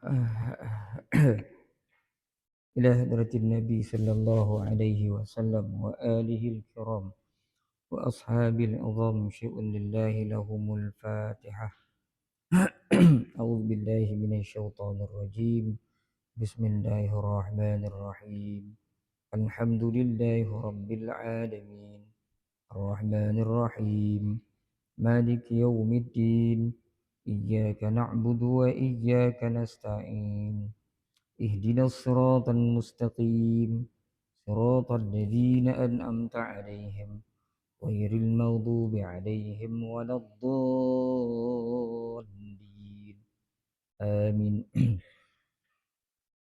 إلى حضرة النبي صلى الله عليه وسلم وآله الكرام وأصحاب العظام شيء لله لهم الفاتحة. أعوذ بالله من الشيطان الرجيم. بسم الله الرحمن الرحيم. الحمد لله رب العالمين الرحمن الرحيم مالك يوم الدين إياك نعبد وإياك نستعين اهدنا الصراط المستقيم صراط الذين أنعمت عليهم غير المغضوب عليهم ولا الضالين آمين.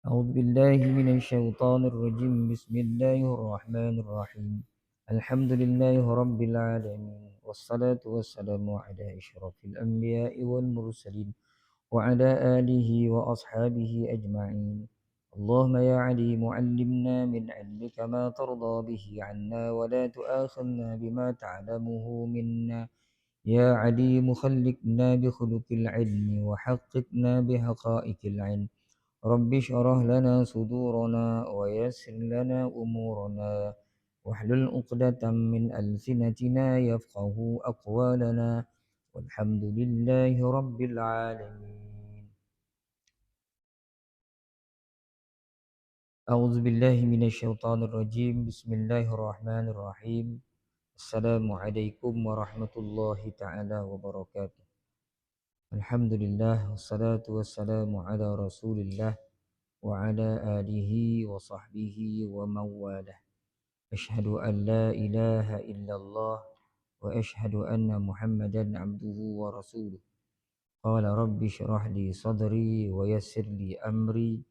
أعوذ بالله من الشيطان الرجيم. بسم الله الرحمن الرحيم. الحمد لله رب العالمين والصلاة والسلام على أشرف الأنبياء والمرسلين وعلى آله وأصحابه أجمعين. اللهم يا عليم علمنا من علمك ما ترضى به عنا ولا تؤاخذنا بما تعلمه منا. يا عليم خلقنا بخلق العلم وحققنا بحقائق العلم. رب اشرح لنا صدورنا ويسر لنا أمورنا واحلل عقدة من ألسنتنا يفقه أقوالنا والحمد لله رب العالمين. أعوذ بالله من الشيطان الرجيم. بسم الله الرحمن الرحيم. السلام عليكم ورحمة الله تعالى وبركاته. الحمد لله والصلاة والسلام على رسول الله وعلى آله وصحبه ومن والاه. أشهد أن لا إله إلا الله وأشهد أن محمدا عبده ورسوله. قال رب اشرح لي صدري ويسر لي أمري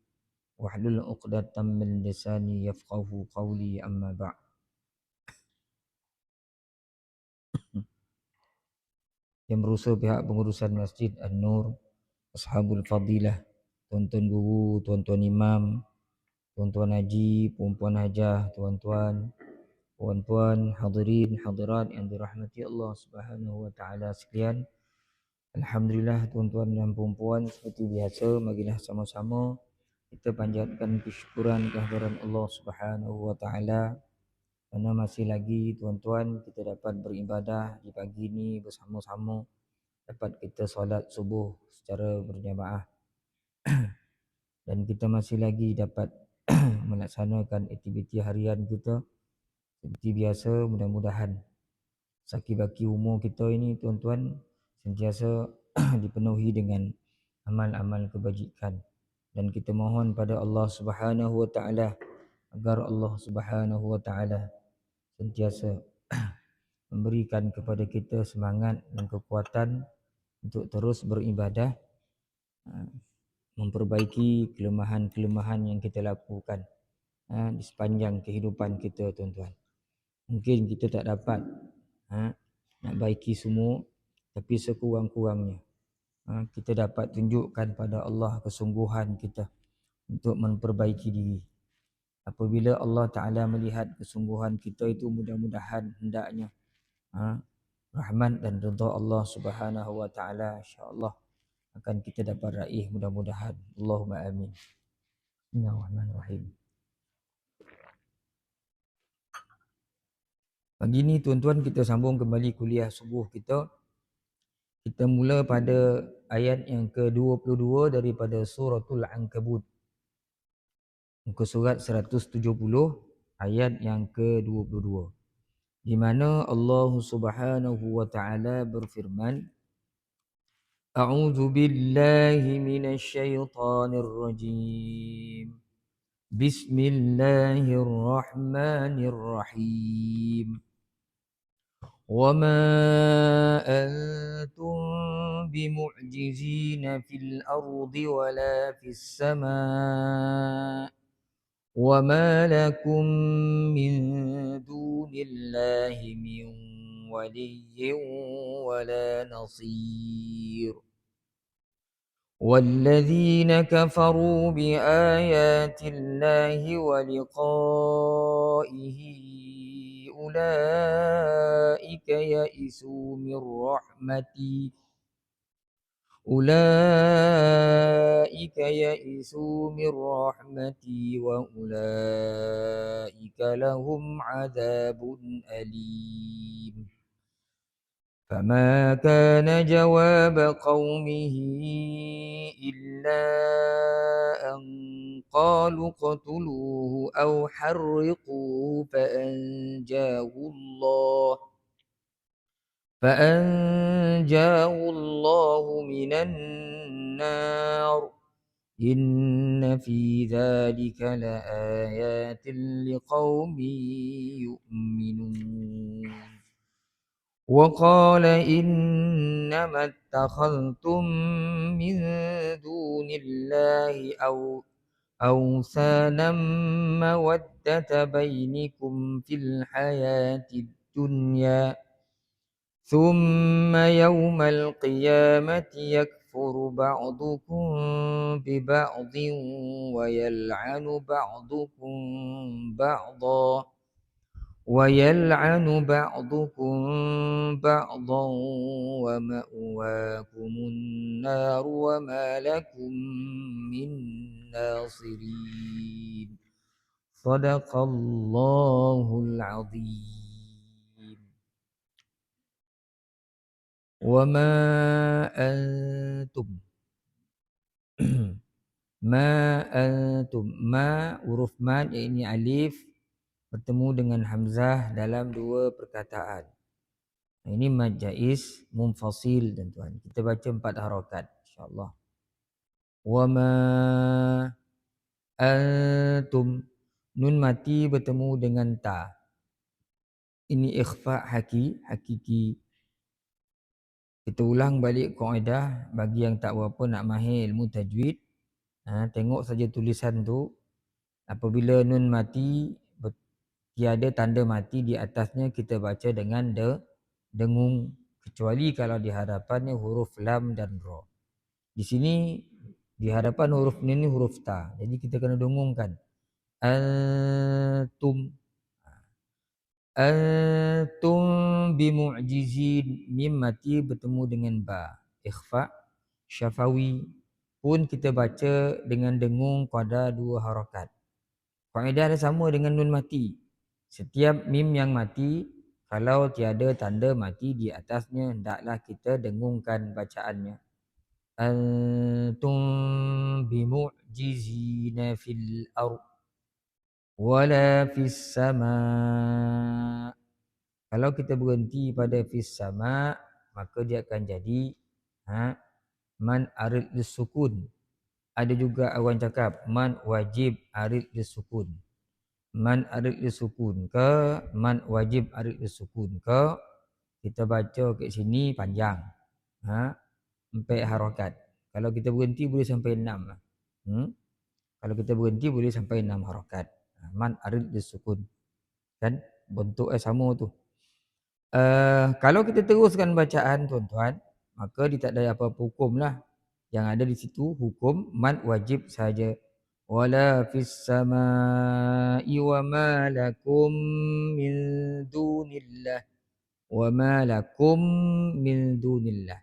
wahlul 'uqdatam min lisani yafqahu qawli, amma ba'. Yang berusaha pihak pengurusan Masjid An-Nur, Ashabul Fadilah, tuan-tuan guru, tuan-tuan imam, tuan-tuan haji, puan-puan hajah, tuan-tuan, puan-puan, hadirin, hadirat yang dirahmati Allah Subhanahu wa taala sekalian. Alhamdulillah tuan-tuan dan puan-puan, seperti biasa marilah sama-sama kita panjatkan kesyukuran kehadiran Allah Subhanahu wa taala kerana masih lagi tuan-tuan kita dapat beribadah di pagi ini bersama-sama, dapat kita solat subuh secara berjamaah dan kita masih lagi dapat melaksanakan aktiviti harian kita seperti biasa. Mudah-mudahan saki-baki umur kita ini tuan-tuan sentiasa dipenuhi dengan amal-amal kebajikan, dan kita mohon pada Allah Subhanahu wa taala agar Allah Subhanahu wa taala sentiasa memberikan kepada kita semangat dan kekuatan untuk terus beribadah, memperbaiki kelemahan-kelemahan yang kita lakukan di sepanjang kehidupan kita tuan-tuan. Mungkin kita tak dapat nak baiki semua, tapi sekurang-kurangnya kita dapat tunjukkan pada Allah kesungguhan kita untuk memperbaiki diri. Apabila Allah Ta'ala melihat kesungguhan kita itu, mudah-mudahan hendaknya rahmat dan redha Allah Subhanahu wa taala insya-Allah akan kita dapat raih, mudah-mudahan. Allahumma amin. Bismillahirrahmanirrahim. Pagi ni tuan-tuan kita sambung kembali kuliah subuh kita. Kita mula pada ayat yang ke-22 daripada suratul Ankabut. Muka surat 170 ayat yang ke-22. Di mana Allah Subhanahu wa taala berfirman, A'udzu billahi minasy syaithanir rajim. Bismillahirrahmanirrahim. Wa ma antum bimu'jizina fil ardi wala fis samaa. وَمَا لَكُمْ مِنْ دُونِ اللَّهِ مِنْ وَلِيٍّ وَلَا نَصِيرٍ وَالَّذِينَ كَفَرُوا بِآيَاتِ اللَّهِ وَلِقَائِهِ أُولَئِكَ يَئِسُوا مِنْ رَحْمَتِي أولئك يئسوا من رحمتي وأولئك لهم عذاب أليم فما كان جواب قومه إلا أن قالوا اقتلوه أو حرقوه فأنجاه الله من النار إن في ذلك لآيات لقوم يؤمنون وقال إنما اتخذتم من دون الله أوثانا مودة بينكم في الحياة الدنيا ثم يوم القيامة يكفر بعضكم ببعض ويلعن بعضكم بعضا ومأواكم النار وما لكم من ناصرين صدق الله العظيم وما أنتم huruf mad yakni alif bertemu dengan hamzah dalam dua perkataan. Ini mad jaiz munfasil tuan-tuan. Kita baca 4 harakat insya-Allah. Wama antum, nun mati bertemu dengan ta. Ini ikhfa hakiki. Kita ulang balik kaedah bagi yang tak berapa nak mahir ilmu tajwid. Tengok saja tulisan tu. Apabila nun mati tiada tanda mati di atasnya, kita baca dengan dengung, kecuali kalau di hadapannya huruf lam dan ra. Di sini di hadapan huruf ni huruf ta. Jadi kita kena dengungkan. Antum bimu'jizin, mim mati bertemu dengan ba. Ikhfa syafawi pun kita baca dengan dengung pada 2 harakat. Kaedah dia sama dengan nun mati. Setiap mim yang mati, kalau tiada tanda mati di atasnya, hendaklah kita dengungkan bacaannya. Antum bimu'jizina fil ardh wala fis sama. Kalau kita berhenti pada fis sama, maka dia akan jadi man arid lisukun. Ada juga orang cakap man wajib arid lisukun. Man arid lisukun ke man wajib arid lisukun ke, kita baca kat sini panjang. 4 harakat. Kalau kita berhenti boleh sampai 6 lah. Kalau kita berhenti boleh sampai 6 harakat. Man arid lisukun. Kan bentuk sama tu. Kalau kita teruskan bacaan tuan-tuan, maka dia tak ada apa-apa hukum lah. Yang ada di situ hukum man wajib saja. Wala fis samai wa ma lakum min dunillah. Wa ma lakum min dunillah.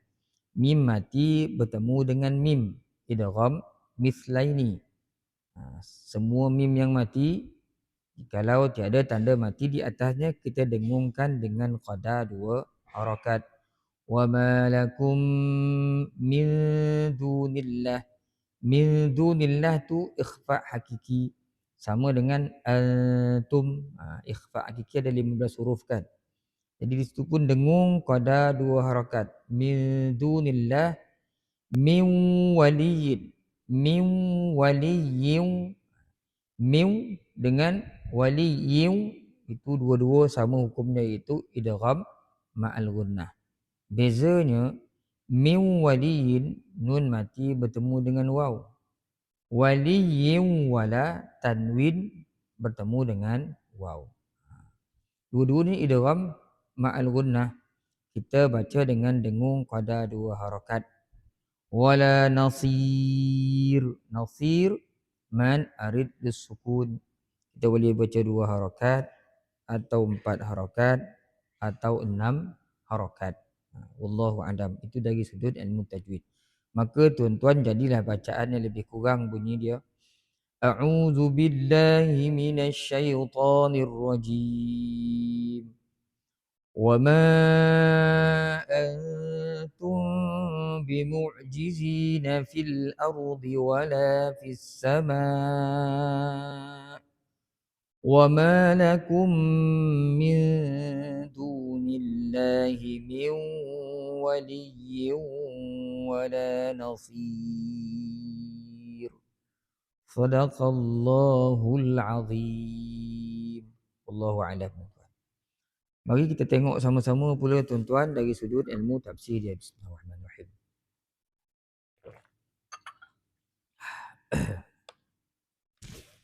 Mim mati bertemu dengan mim. Idgham mislaini. Semua mim yang mati, kalau tiada tanda mati di atasnya, kita dengungkan dengan qada 2 harakat. Wa ma lakum min dunillah. Min dunillah tu ikhfa hakiki. Sama dengan antum. Ikhfa hakiki ada 15 huruf kan. Jadi di situ pun dengung qada 2 harakat. Min dunillah min waliyin. Min waliyin. Min dengan waliyin itu dua-dua sama hukumnya, iaitu idgham ma'al gunnah. Bezanya min waliyin nun mati bertemu dengan waw. Waliyin wala tanwin bertemu dengan waw. Dua-duanya idgham ma'al gunnah. Kita baca dengan dengung qada 2 harakat. Wala nasir. Nasir man arid lisukun. Kita boleh baca 2 harakat atau 4 harakat atau 6 harakat. Wallahu a'lam. Itu dari sudut ilmu tajwid. Maka tuan-tuan jadilah bacaan yang lebih kurang bunyi dia. A'udzu billahi minasyaitonir rajim. وما أنتم بمعجزين في الأرض ولا في السماء وما لكم من دون الله من ولي ولا نصير صدق الله العظيم والله أعلم. Mari kita tengok sama-sama pula tuan-tuan dari sudut ilmu tafsir dia. Bismillahirrahmanirrahim.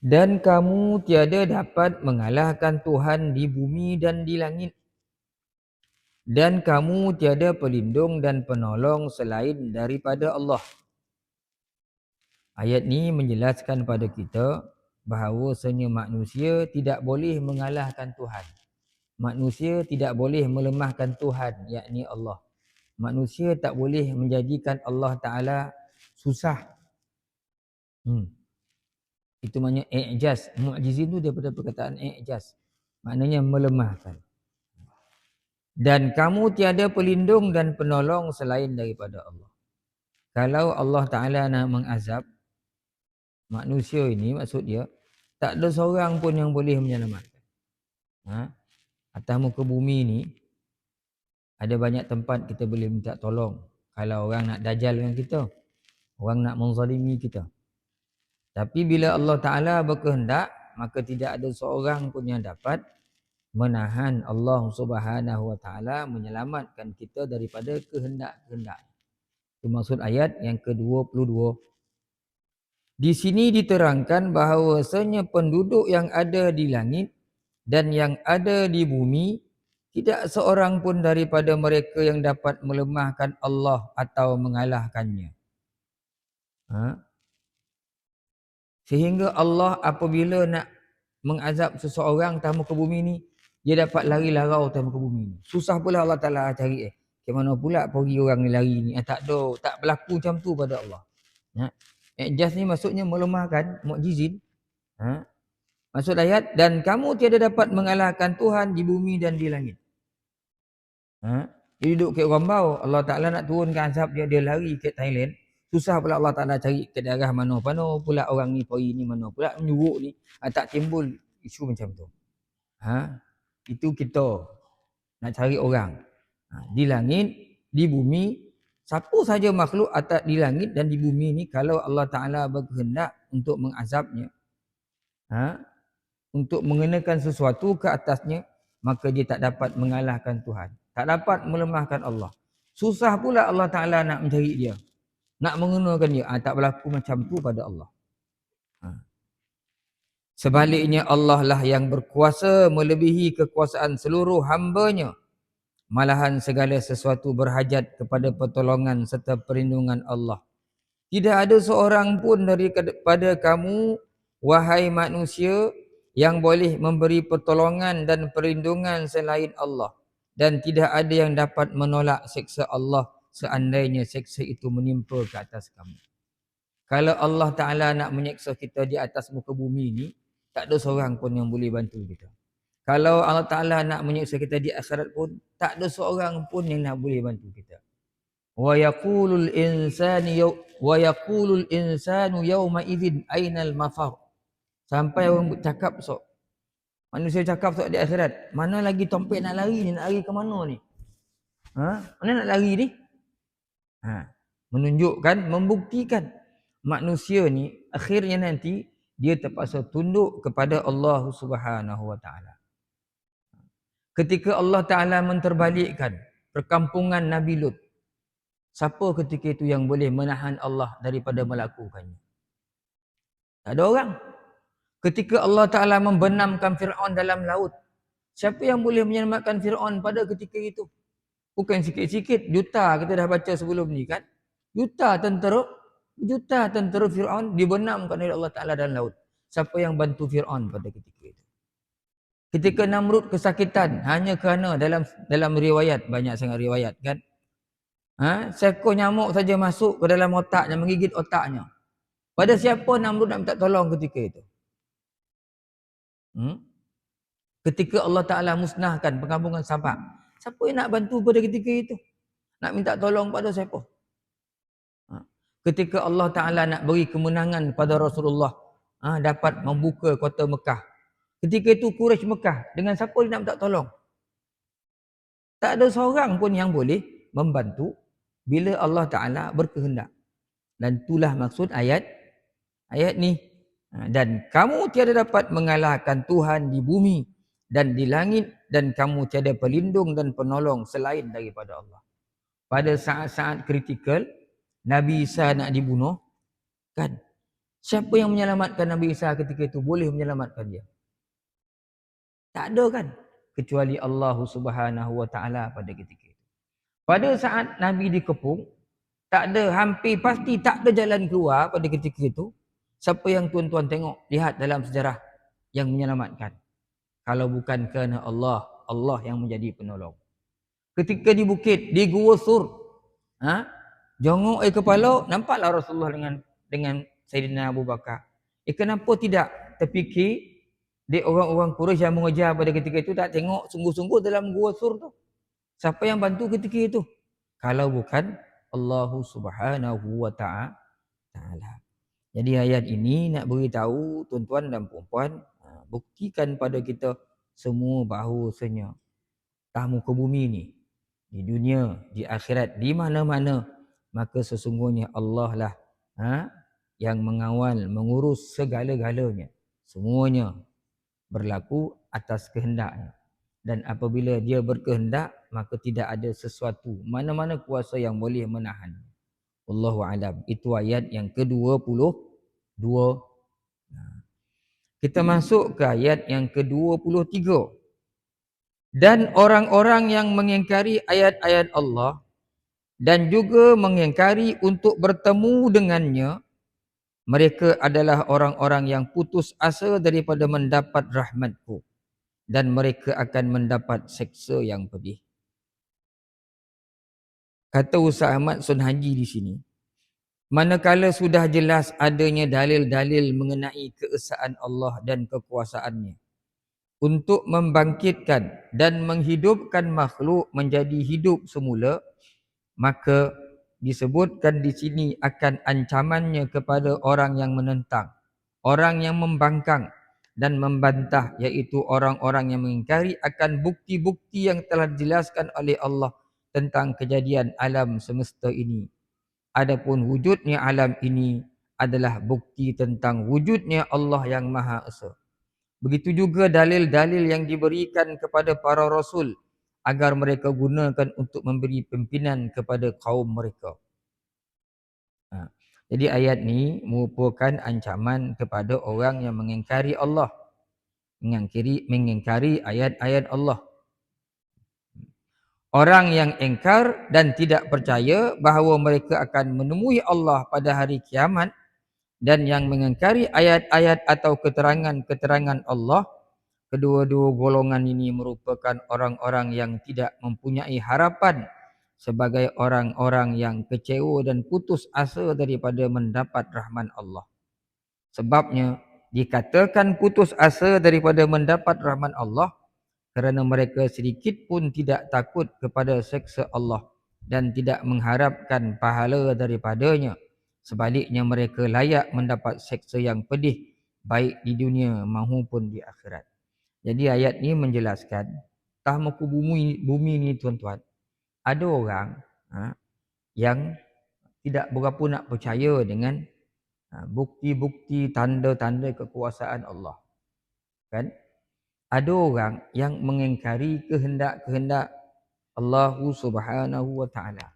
Dan kamu tiada dapat mengalahkan Tuhan di bumi dan di langit. Dan kamu tiada pelindung dan penolong selain daripada Allah. Ayat ni menjelaskan pada kita bahawasanya manusia tidak boleh mengalahkan Tuhan. Manusia tidak boleh melemahkan Tuhan, yakni Allah. Manusia tak boleh menjadikan Allah Ta'ala susah. Itu maknanya i'jaz. Mu'jizin tu daripada perkataan i'jaz. Maknanya melemahkan. Dan kamu tiada pelindung dan penolong selain daripada Allah. Kalau Allah Ta'ala nak mengazab manusia ini, maksud dia, tak ada seorang pun yang boleh menyelamatkan. Atas muka bumi ni, ada banyak tempat kita boleh minta tolong. Kalau orang nak dajal dengan kita, orang nak menzalimi kita. Tapi bila Allah Ta'ala berkehendak, maka tidak ada seorang pun yang dapat menahan Allah Subhanahu Wa Ta'ala menyelamatkan kita daripada kehendak-kehendak. Itu maksud ayat yang ke-22. Di sini diterangkan bahawasanya penduduk yang ada di langit dan yang ada di bumi, tidak seorang pun daripada mereka yang dapat melemahkan Allah atau mengalahkannya. Sehingga Allah apabila nak mengazab seseorang atas muka bumi ni, dia dapat lari larau atas muka bumi ni. Susah pula Allah Ta'ala cari ke mana pula pergi orang ni lari ni. Tak ada, tak berlaku macam tu pada Allah. I'jaz ni maksudnya melemahkan, mu'jizin. Maksud ayat, dan kamu tiada dapat mengalahkan Tuhan di bumi dan di langit. Dia duduk ke orang bau, Allah Ta'ala nak turunkan azab dia, dia lari ke Thailand. Susah pula Allah Ta'ala cari ke daerah mana pula orang ni pergi ni, mana pula menyuruk ni. Tak timbul isu macam tu. Itu kita nak cari orang. Di langit, di bumi, siapa saja makhluk atas di langit dan di bumi ni, kalau Allah Ta'ala berkehendak untuk mengazabnya, untuk mengenakan sesuatu ke atasnya, maka dia tak dapat mengalahkan Tuhan. Tak dapat melemahkan Allah. Susah pula Allah Ta'ala nak mencari dia, nak mengenakan dia. Tak berlaku macam tu pada Allah. Sebaliknya Allah lah yang berkuasa melebihi kekuasaan seluruh hamba-Nya. Malahan segala sesuatu berhajat kepada pertolongan serta perlindungan Allah. Tidak ada seorang pun daripada kamu, wahai manusia, yang boleh memberi pertolongan dan perlindungan selain Allah. Dan tidak ada yang dapat menolak seksa Allah seandainya seksa itu menimpa ke atas kamu. Kalau Allah Ta'ala nak menyeksa kita di atas muka bumi ni, tak ada seorang pun yang boleh bantu kita. Kalau Allah Ta'ala nak menyeksa kita di akhirat pun, tak ada seorang pun yang nak boleh bantu kita. Wa yaqulul insanu yawma idzin ainal mafar. Sampai orang cakap manusia cakap di akhirat, mana lagi tompet nak lari ni, nak lari ke mana ni? Mana nak lari ni? Menunjukkan, membuktikan manusia ni akhirnya nanti dia terpaksa tunduk kepada Allah Subhanahu Wa Ta'ala. Ketika Allah Ta'ala menterbalikkan perkampungan Nabi Lut, siapa ketika itu yang boleh menahan Allah daripada melakukannya? Tak ada orang. Ketika Allah Ta'ala membenamkan Fir'aun dalam laut, siapa yang boleh menyelamatkan Fir'aun pada ketika itu? Bukan sikit-sikit, juta kita dah baca sebelum ni kan. Juta tentera Fir'aun dibenamkan oleh Allah Ta'ala dalam laut. Siapa yang bantu Fir'aun pada ketika itu? Ketika Namrud kesakitan hanya kerana dalam riwayat, banyak sangat riwayat kan, Seekor nyamuk saja masuk ke dalam otaknya, menggigit otaknya. Pada siapa Namrud nak minta tolong ketika itu? Hmm? Ketika Allah Ta'ala musnahkan perkampungan Sabak. Siapa yang nak bantu pada ketika itu? Nak minta tolong pada siapa? Ketika Allah Ta'ala nak beri kemenangan pada Rasulullah, dapat membuka kota Mekah. Ketika itu Quraisy Mekah, dengan siapa dia nak minta tolong? Tak ada seorang pun yang boleh membantu bila Allah Ta'ala berkehendak. Dan itulah maksud ayat ni. Dan kamu tiada dapat mengalahkan Tuhan di bumi dan di langit, dan kamu tiada pelindung dan penolong selain daripada Allah. Pada saat-saat kritikal, Nabi Isa nak dibunuh, kan? Siapa yang menyelamatkan Nabi Isa ketika itu? Boleh menyelamatkan dia? Tak ada, kan? Kecuali Allah Subhanahu Wa Taala pada ketika itu. Pada saat Nabi dikepung, tak ada, hampir pasti tak ada jalan keluar pada ketika itu. Siapa yang tuan-tuan tengok, lihat dalam sejarah yang menyelamatkan? Kalau bukan kerana Allah, Allah yang menjadi penolong. Ketika di bukit, di Gua Sur, jongok kepala, nampaklah Rasulullah dengan Sayyidina Abu Bakar. Kenapa tidak terfikir di orang-orang Quraisy yang mengejar pada ketika itu tak tengok sungguh-sungguh dalam Gua Sur tu? Siapa yang bantu ketika itu? Kalau bukan Allah Subhanahu Wa Taala. Jadi ayat ini nak beritahu tuan-tuan dan puan-puan, buktikan pada kita semua bahawasanya tamu ke bumi ni, di dunia, di akhirat, di mana-mana, maka sesungguhnya Allah lah yang mengawal, mengurus segala-galanya. Semuanya berlaku atas kehendaknya. Dan apabila dia berkehendak, maka tidak ada sesuatu, mana-mana kuasa yang boleh menahan. Wallahu a'lam. Itu ayat yang ke-22. Kita masuk ke ayat yang ke-23. Dan orang-orang yang mengingkari ayat-ayat Allah dan juga mengingkari untuk bertemu dengannya, mereka adalah orang-orang yang putus asa daripada mendapat rahmatku, dan mereka akan mendapat seksa yang pedih. Kata Ustaz Ahmad Sonhaji di sini, manakala sudah jelas adanya dalil-dalil mengenai keesaan Allah dan kekuasaannya untuk membangkitkan dan menghidupkan makhluk menjadi hidup semula, maka disebutkan di sini akan ancamannya kepada orang yang menentang, orang yang membangkang dan membantah, iaitu orang-orang yang mengingkari akan bukti-bukti yang telah dijelaskan oleh Allah tentang kejadian alam semesta ini. Adapun wujudnya alam ini adalah bukti tentang wujudnya Allah yang Maha Esa. Begitu juga dalil-dalil yang diberikan kepada para rasul agar mereka gunakan untuk memberi pimpinan kepada kaum mereka. Jadi ayat ni merupakan ancaman kepada orang yang mengingkari Allah, mengingkari ayat-ayat Allah. Orang yang ingkar dan tidak percaya bahawa mereka akan menemui Allah pada hari kiamat, dan yang mengingkari ayat-ayat atau keterangan-keterangan Allah, kedua-dua golongan ini merupakan orang-orang yang tidak mempunyai harapan sebagai orang-orang yang kecewa dan putus asa daripada mendapat rahman Allah. Sebabnya dikatakan putus asa daripada mendapat rahman Allah kerana mereka sedikit pun tidak takut kepada seksa Allah dan tidak mengharapkan pahala daripadanya. Sebaliknya mereka layak mendapat seksa yang pedih baik di dunia maupun di akhirat. Jadi ayat ni menjelaskan tah muka bumi ni tuan-tuan, ada orang yang tidak berapa nak percaya dengan bukti-bukti tanda-tanda kekuasaan Allah. Kan? Ada orang yang mengingkari kehendak-kehendak Allah Subhanahu Wa Taala.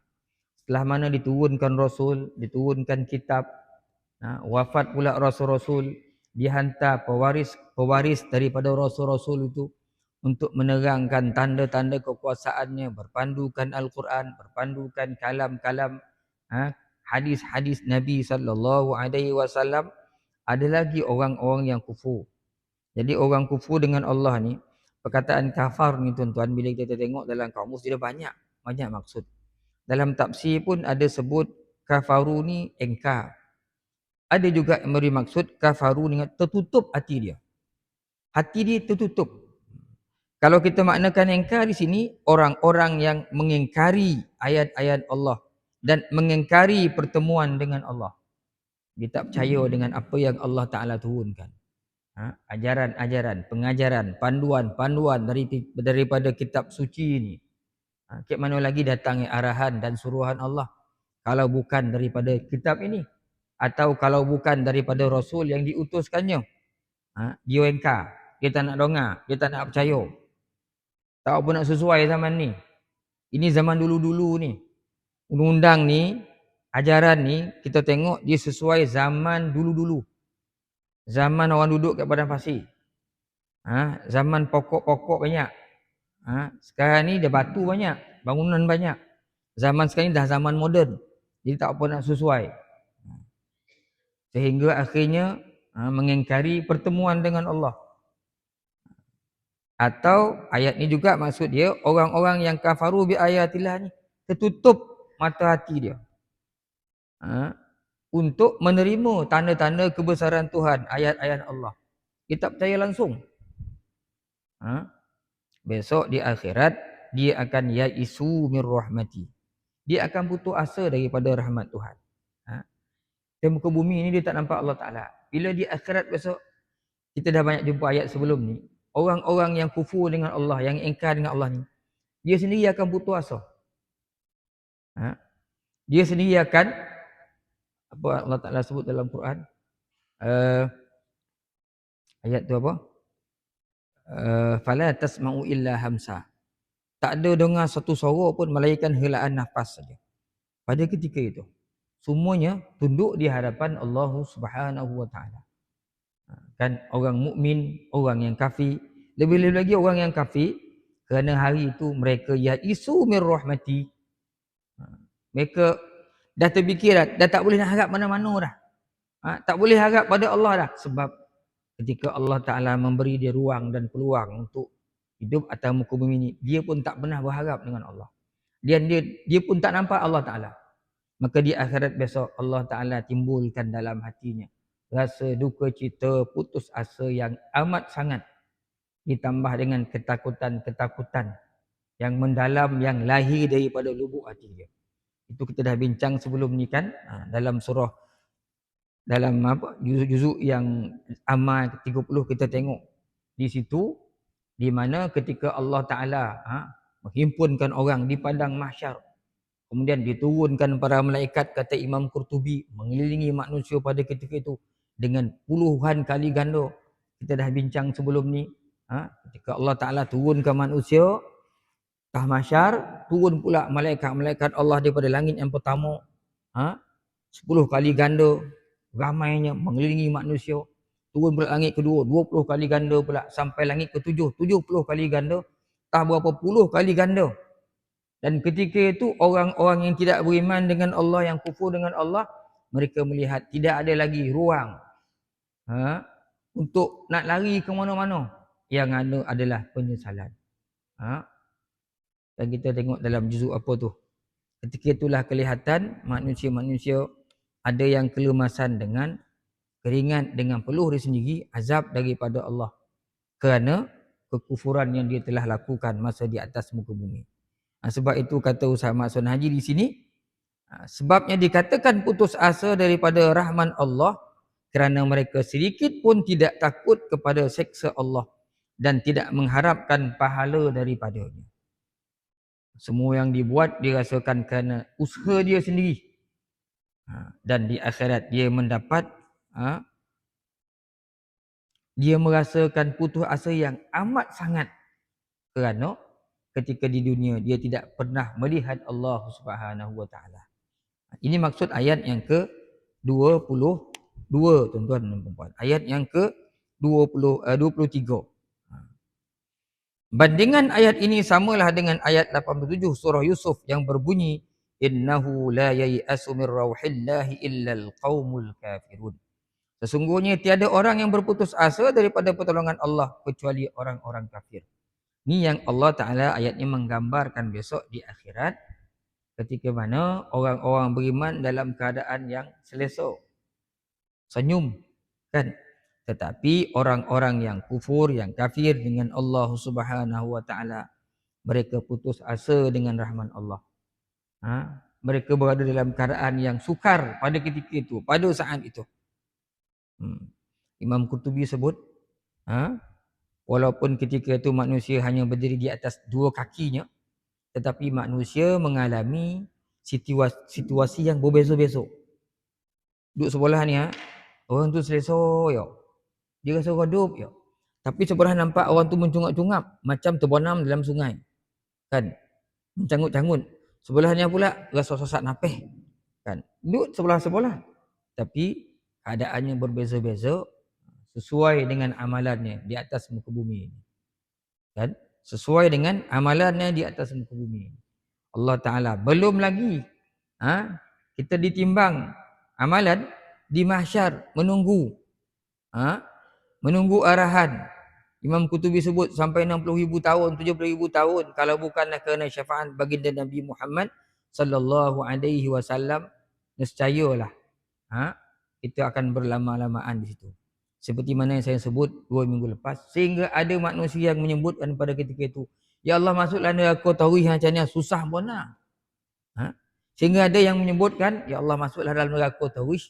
Setelah mana diturunkan Rasul, diturunkan kitab, wafat pula Rasul-Rasul, dihantar pewaris daripada Rasul-Rasul itu untuk menerangkan tanda-tanda kekuasaannya, berpandukan Al-Quran, berpandukan kalam-kalam, hadis-hadis Nabi SAW. Ada lagi orang-orang yang kufur. Jadi orang kufur dengan Allah ni, perkataan kafar ni tuan-tuan, bila kita tengok dalam kamus dia banyak maksud. Dalam tafsir pun ada sebut kafaru ni engkar. Ada juga yang beri maksud kafaru ni tertutup hati dia. Hati dia tertutup. Kalau kita maknakan engkar di sini, orang-orang yang mengingkari ayat-ayat Allah dan mengingkari pertemuan dengan Allah. Dia tak percaya dengan apa yang Allah Ta'ala turunkan. Ajaran-ajaran, pengajaran, panduan-panduan daripada kitab suci ini. Ke mana lagi datangnya arahan dan suruhan Allah kalau bukan daripada kitab ini, atau kalau bukan daripada Rasul yang diutuskannya. Dia engkar, dia tak nak dengar, dia tak nak percaya. Tak apa nak sesuai zaman ni. Ini zaman dulu-dulu ni. Undang-undang ni, ajaran ni, kita tengok dia sesuai zaman dulu-dulu. Zaman orang duduk kat padang pasir. Zaman pokok-pokok banyak. Sekarang ni dah batu banyak, bangunan banyak. Zaman sekarang ni dah zaman moden. Jadi tak apa nak sesuai. Sehingga akhirnya mengingkari pertemuan dengan Allah. Atau ayat ni juga maksud dia orang-orang yang kafaru bi ayatillah ni tertutup mata hati dia. Untuk menerima tanda-tanda kebesaran Tuhan, ayat-ayat Allah. Dia tak percaya langsung. Besok di akhirat dia akan yaisu mir rahmati. Dia akan putus asa daripada rahmat Tuhan. Di muka bumi ni dia tak nampak Allah Ta'ala. Bila di akhirat besok, kita dah banyak jumpa ayat sebelum ni. Orang-orang yang kufur dengan Allah, yang ingkar dengan Allah ni, dia sendiri akan putus asa. Dia sendiri akan, apa Allah Ta'ala sebut dalam Quran? Ayat tu apa? Fala tasma'u illa hamsa. Tak ada dengar satu suara pun melainkan helaan nafas saja. Pada ketika itu, semuanya tunduk di hadapan Allah Subhanahu wa Ta'ala. Kan orang mukmin, orang yang kafir, lebih-lebih lagi orang yang kafir, kerana hari itu mereka yaisu mir rahmati. Mereka dah terfikir dah tak boleh nak harap mana-mana dah. Tak boleh harap pada Allah dah, sebab ketika Allah Ta'ala memberi dia ruang dan peluang untuk hidup atas muka bumi ini, dia pun tak pernah berharap dengan Allah. Dia pun tak nampak Allah Ta'ala. Maka di akhirat besok Allah Ta'ala timbulkan dalam hatinya rasa duka cita, putus asa yang amat sangat, ditambah dengan ketakutan-ketakutan yang mendalam, yang lahir daripada lubuk hati dia. Itu kita dah bincang sebelum ni kan, dalam surah, dalam juzuk yang amal 30 kita tengok di situ, di mana ketika Allah Ta'ala menghimpunkan orang di padang mahsyar, kemudian diturunkan para malaikat, kata Imam Qurtubi, mengelilingi manusia pada ketika itu dengan puluhan kali ganda. Kita dah bincang sebelum ni, ketika Allah Ta'ala turunkan manusia ke mahsyar, turun pula malaikat-malaikat Allah daripada langit yang pertama, 10 kali ganda ramainya mengelilingi manusia. Turun pula langit kedua, 20 kali ganda pula, sampai langit ke-7, 70 kali ganda, tak berapa puluh kali ganda. Dan ketika itu orang-orang yang tidak beriman dengan Allah, yang kufur dengan Allah, mereka melihat tidak ada lagi ruang untuk nak lari ke mana-mana. Yang ada adalah penyesalan. Dan kita tengok dalam juzuk apa tu, ketika itulah kelihatan manusia-manusia ada yang kelemasan dengan keringat, dengan peluh dia sendiri azab daripada Allah kerana kekufuran yang dia telah lakukan masa di atas muka bumi. Sebab itu kata Ustaz Maksud Haji di sini, sebabnya dikatakan putus asa daripada rahman Allah kerana mereka sedikit pun tidak takut kepada seksa Allah dan tidak mengharapkan pahala daripadanya. Semua yang dibuat dirasakan kerana usaha dia sendiri. Dan di akhirat dia mendapat, dia merasakan putus asa yang amat sangat kerana ketika di dunia dia tidak pernah melihat Allah Subhanahu wa Ta'ala. Ini maksud ayat yang ke-22, tuan-tuan dan puan-puan. Ayat yang ke-23. Bandingan ayat ini samalah dengan ayat 87 surah Yusuf yang berbunyi, innahu la yai'asu min rauhillahi illal qaumul kafirun. Sesungguhnya tiada orang yang berputus asa daripada pertolongan Allah kecuali orang-orang kafir. Ni yang Allah Ta'ala ayat ini menggambarkan besok di akhirat, Ketika mana orang-orang beriman dalam keadaan yang selesa, senyum, kan? Tetapi orang-orang yang kufur, yang kafir dengan Allah Subhanahu wa taala, mereka putus asa dengan rahman Allah. Mereka berada dalam keadaan yang sukar pada ketika itu, pada saat itu. Imam Qurtubi sebut, walaupun ketika itu manusia hanya berdiri di atas dua kakinya, tetapi manusia mengalami situasi yang berbeza-beza. Duduk sebelah ni, orang tu selesa ya. Dia rasa redup ya. Tapi sebelah nampak orang tu mencungap-cungap macam terbenam dalam sungai. Kan? Mencanggut-canggut. Sebelahnya pula rasa sesak napih. Kan? Duduk sebelah-sebelah. Tapi keadaannya berbeza-beza sesuai dengan amalannya di atas muka bumi ini. Kan? Sesuai dengan amalannya di atas muka bumi ini. Allah Ta'ala belum lagi kita ditimbang amalan di mahsyar, menunggu menunggu arahan. Imam Qurtubi sebut sampai 60,000 tahun, 70,000 tahun, kalau bukanlah kerana syafaat baginda Nabi Muhammad sallallahu alaihi wasallam, nescayalah kita akan berlama-lamaan di situ. Seperti mana yang saya sebut 2 minggu lepas, sehingga ada manusia yang menyebutkan pada ketika itu, ya Allah, masuklah neraka Tauhid macam ni susah bona. Sehingga ada yang menyebutkan, ya Allah, masuklah dalam neraka Tauhid,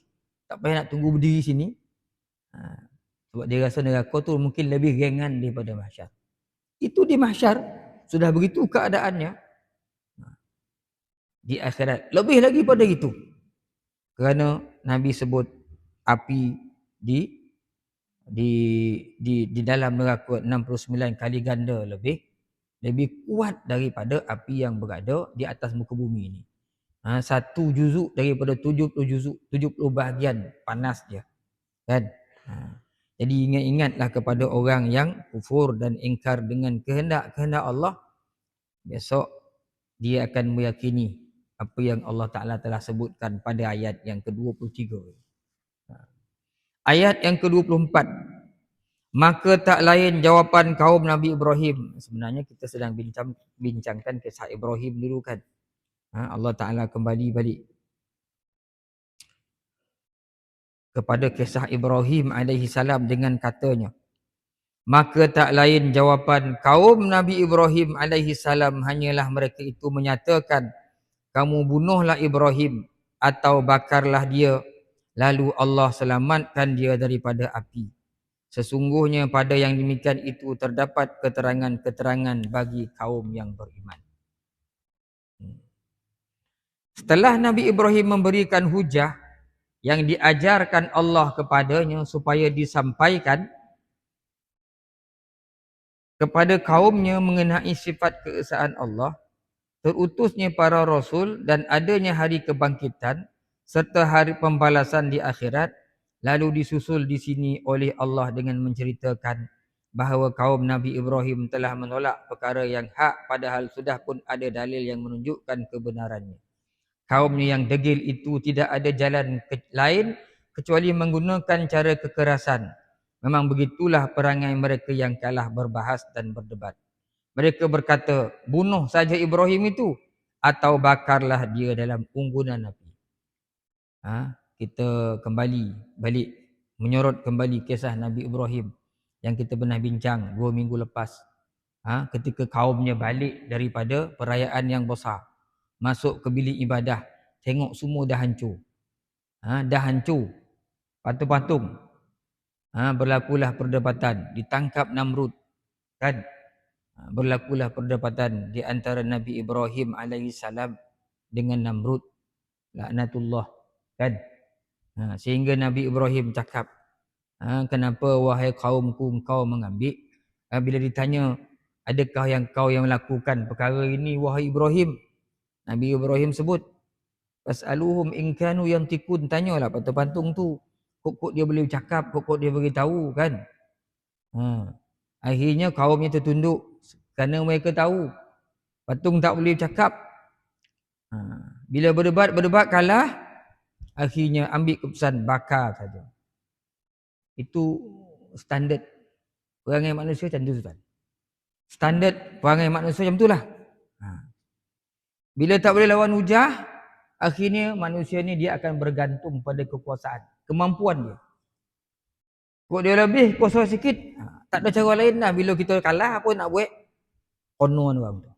tak payah nak tunggu berdiri sini. Sebab dia rasa neraka tu mungkin lebih ringan daripada mahsyar. Itu di mahsyar sudah begitu keadaannya. Di akhirat lebih lagi pada itu. Kerana Nabi sebut api di dalam neraka 69 kali ganda lebih kuat daripada api yang berada di atas muka bumi ini. Satu juzuk daripada 70 juzuk, 70 bahagian panas dia. Kan? Jadi ingatlah kepada orang yang kufur dan ingkar dengan kehendak-kehendak Allah. Besok dia akan meyakini apa yang Allah Ta'ala telah sebutkan pada ayat yang ke-23. Ayat yang ke-24. Maka tak lain jawapan kaum Nabi Ibrahim. Sebenarnya kita sedang bincangkan kisah Ibrahim dulu kan. Allah Ta'ala kembali balik kepada kisah Ibrahim alaihi salam dengan katanya, maka tak lain jawapan kaum Nabi Ibrahim alaihi salam hanyalah mereka itu menyatakan, kamu bunuhlah Ibrahim atau bakarlah dia, lalu Allah selamatkan dia daripada api. Sesungguhnya pada yang demikian itu terdapat keterangan-keterangan bagi kaum yang beriman. Setelah Nabi Ibrahim memberikan hujah yang diajarkan Allah kepadanya supaya disampaikan kepada kaumnya mengenai sifat keesaan Allah, terutusnya para rasul dan adanya hari kebangkitan serta hari pembalasan di akhirat, lalu disusul di sini oleh Allah dengan menceritakan bahawa kaum Nabi Ibrahim telah menolak perkara yang hak padahal sudah pun ada dalil yang menunjukkan kebenarannya. Kaumnya yang degil itu tidak ada jalan lain kecuali menggunakan cara kekerasan. Memang begitulah perangai mereka yang kalah berbahas dan berdebat. Mereka berkata, bunuh saja Ibrahim itu atau bakarlah dia dalam unggunan api. Kita kembali balik menyorot kembali kisah Nabi Ibrahim yang kita pernah bincang 2 minggu lepas. Ketika kaumnya balik daripada perayaan yang besar, masuk ke bilik ibadah, tengok semua dah hancur. Dah hancur. Patung-patung. Berlakulah perdebatan, ditangkap Namrud. Kan? Berlakulah perdebatan di antara Nabi Ibrahim AS dengan Namrud. Laknatullah. Kan? Sehingga Nabi Ibrahim cakap, kenapa wahai kaumku engkau mengambil? Bila ditanya, adakah kau yang melakukan perkara ini wahai Ibrahim? Nabi Ibrahim sebut, fas'aluhum in kanu yantikun, tanyalah patung-patung tu. Kok dia boleh cakap, kok dia beritahu kan? Akhirnya kaumnya tertunduk kerana mereka tahu patung tak boleh cakap. Bila berdebat kalah, akhirnya ambil keputusan bakar saja. Itu standard perangai manusia macam tu, Ustaz. Standard perangai manusia macam itulah. Bila tak boleh lawan hujah, akhirnya manusia ni dia akan bergantung pada kekuasaan, kemampuan dia. Kalau dia lebih kuasa sikit, tak ada cara lain lah. Bila kita kalah, apa nak buat? Konon bang tu.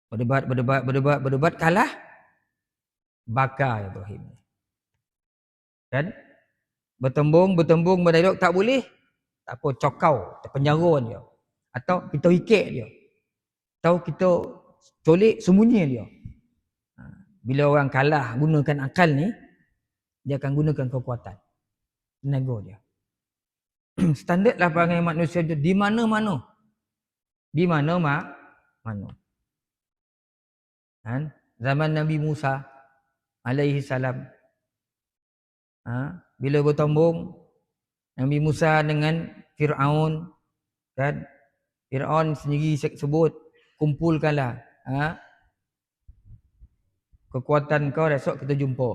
Berdebat, kalah, bakar Ibrahim. Kan? Bertembung, berdialog, tak boleh. Tak apa, cokau, penjara dia. Atau kita hikik dia. Atau kita colik, sembunyi dia. Bila orang kalah gunakan akal ni, dia akan gunakan kekuatan. Tenaga dia. Standard lah perangai manusia tu di mana-mana. Di mana-mana. Kan? Zaman Nabi Musa alaihi salam. Bila bertembung Nabi Musa dengan Fir'aun, kan? Fir'aun sendiri sebut, kumpulkanlah kekuatan kau, esok kita jumpa.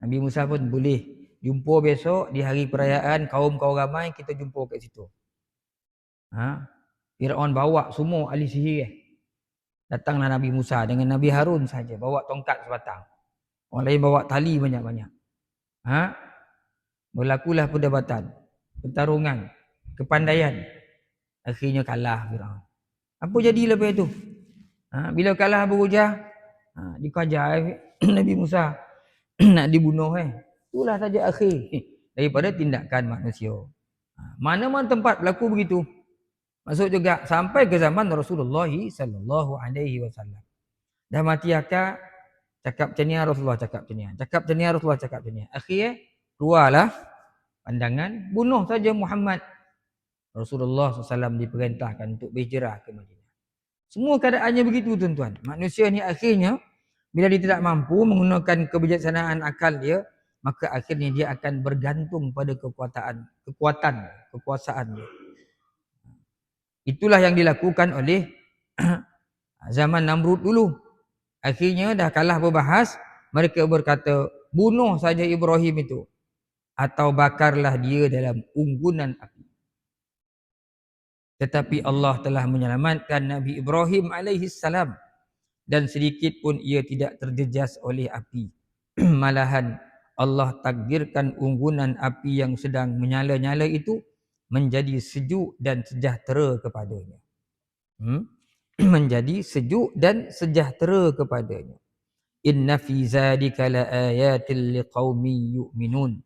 Nabi Musa pun boleh jumpa besok di hari perayaan, kaum kau ramai, kita jumpa kat situ. Fir'aun bawa semua ahli sihir. Datanglah Nabi Musa dengan Nabi Harun saja, bawa tongkat sebatang. Orang lain bawa tali banyak-banyak. Berlakulah perdebatan, pertarungan, kepandaian. Akhirnya kalah Fir'aun. Apa jadi lepas itu? Bila kalah berhujah, dikajar Nabi Musa nak dibunuh. Itulah saja akhir daripada tindakan manusia. Mana-mana tempat berlaku begitu. Masuk juga sampai ke zaman Rasulullah sallallahu alaihi wasallam. Dah mati akal, cakap macam ni Rasulullah cakap macam ni. Cakap macam ni Rasulullah cakap macam ni. Akhirnya keluarlah pandangan bunuh saja Muhammad. Rasulullah SAW diperintahkan untuk berhijrah ke Madinah. Semua keadaannya begitu tuan-tuan. Manusia ni akhirnya bila dia tidak mampu menggunakan kebijaksanaan akal dia, maka akhirnya dia akan bergantung pada kekuasaan dia. Itulah yang dilakukan oleh zaman Namrud dulu. Akhirnya dah kalah berbahas, mereka berkata, bunuh saja Ibrahim itu atau bakarlah dia dalam unggunan api. Tetapi Allah telah menyelamatkan Nabi Ibrahim alaihi salam dan sedikit pun ia tidak terjejas oleh api. Malahan Allah takdirkan unggunan api yang sedang menyala-nyala itu menjadi sejuk dan sejahtera kepadanya. Menjadi sejuk dan sejahtera kepadanya. Inna fi zalika laayatil liqaumin yu'minun.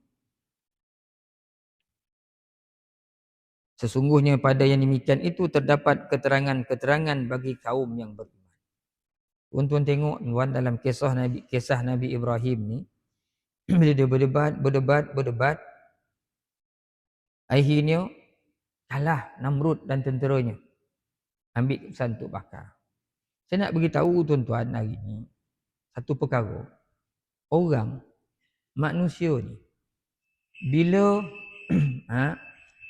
Sesungguhnya pada yang demikian itu terdapat keterangan-keterangan bagi kaum yang beriman. Tuan-tuan tengok tuan dalam kisah Nabi Ibrahim ni, bila dia berdebat, akhirnya kalah Namrud dan tenteranya. Ambil keputusan untuk bakar. Saya nak beritahu tuan-tuan hari ni satu perkara. Orang, manusia ni, bila